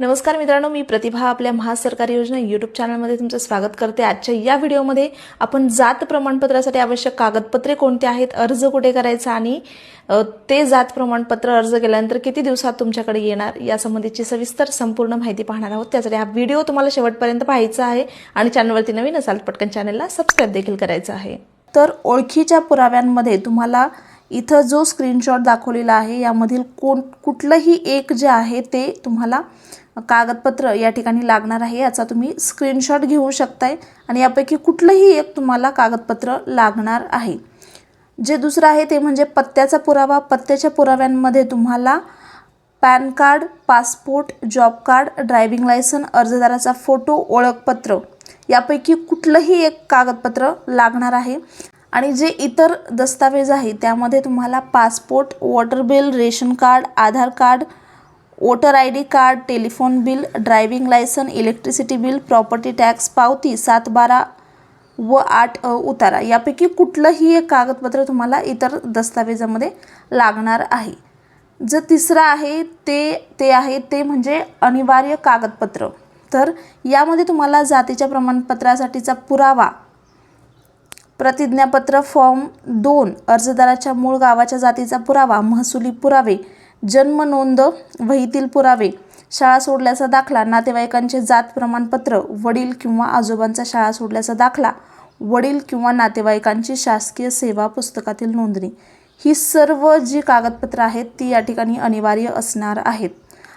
नमस्कार मित्रांनो, मी प्रतिभा आपल्या महासरकारी योजना यूट्यूब चॅनलमध्ये तुमचं स्वागत करते। आजच्या या व्हिडिओमध्ये आपण जात प्रमाणपत्रासाठी आवश्यक कागदपत्रे कोणती आहेत, अर्ज कुठे करायचा आणि ते जात प्रमाणपत्र अर्ज केल्यानंतर किती दिवसात तुमच्याकडे येणार यासंबंधीची सविस्तर संपूर्ण माहिती पाहणार आहोत। त्यासाठी हा व्हिडिओ तुम्हाला शेवटपर्यंत पाहायचा आहे आणि चॅनलवरती नवीन असाल पटकन चॅनलला सबस्क्राइब देखील करायचं आहे। तर ओळखीच्या पुराव्यांमध्ये तुम्हाला इथं जो स्क्रीनशॉट दाखवलेला आहे यामधील कुठलंही एक जे आहे ते तुम्हाला कागदपत्र या ठिकाणी लागणार आहे। याचा तुम्ही स्क्रीनशॉट घेऊ शकताय आणि यापैकी कुठलंही एक तुम्हाला कागदपत्र लागणार आहे। जे दुसरं आहे ते म्हणजे पत्त्याचा पुरावा। पत्त्याच्या पुराव्यांमध्ये तुम्हाला pan card, passport, job card, driving licence, अर्जदाराचा फोटो, ओळखपत्र यापैकी कुठलंही एक कागदपत्र लागणार आहे। आणि जे इतर दस्तावेज आहे त्यामध्ये तुम्हाला passport, water bill, ration card, Aadhaar card, voter ID card, telephone bill, driving licence, electricity bill, property tax पावती 7/12 व 8 उतारा यापैकी कुठलंही एक कागदपत्र तुम्हाला इतर दस्तावेजामध्ये लागणार आहे। जे तिसरं आहे ते म्हणजे अनिवार्य कागदपत्र। तर यामध्ये तुम्हाला जातीच्या प्रमाणपत्रासाठीचा पुरावा, प्रतिज्ञापत्र फॉर्म 2, अर्जदाराच्या मूळ गावाच्या जातीचा पुरावा, महसुली पुरावे, जन्म नोंद वहीतील पुरावे, शाळा सोडल्याचा दाखला, नातेवाईकांचे जात प्रमाणपत्र, वडील किंवा आजोबांचा शाळा सोडल्याचा दाखला, वडील किंवा नातेवाईकांची शासकीय सेवा पुस्तकातील नोंदणी, ही सर्व जी कागदपत्र आहेत ती या ठिकाणी अनिवार्य असणार आहेत।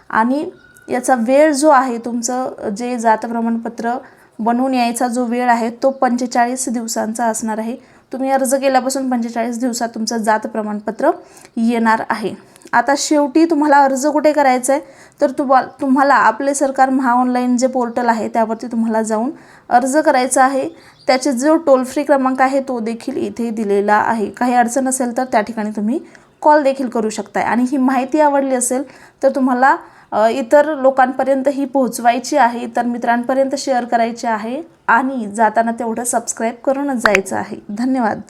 आणि याचा वेळ जो आहे, तुमचं जे जात प्रमाणपत्र बनवून यायचा जो वेळ आहे तो 45 दिवसांचा असणार आहे। तुम्ही अर्ज केल्यापासून 45 दिवसात तुमचं जात प्रमाणपत्र येणार आहे। आता शेवटी तुम्हाला अर्ज कुठे करायचा आहे तर तुम्हाला आपले सरकार महाऑनलाईन जे पोर्टल आहे त्यावरती तुम्हाला जाऊन अर्ज करायचा आहे। त्याचे जो टोल फ्री क्रमांक आहे तो देखील इथे दिलेला आहे। काही अडचण असेल तर त्या ठिकाणी तुम्ही कॉल देखील करू शकताय। आणि ही माहिती आवडली असेल तर तुम्हाला इतर लोकांपर्यंत ही पोहोचवायची आहे, इतर मित्रांपर्यंत शेअर करायची आहे आणि जाताना तेवढं सबस्क्राईब करूनच जायचं आहे। धन्यवाद।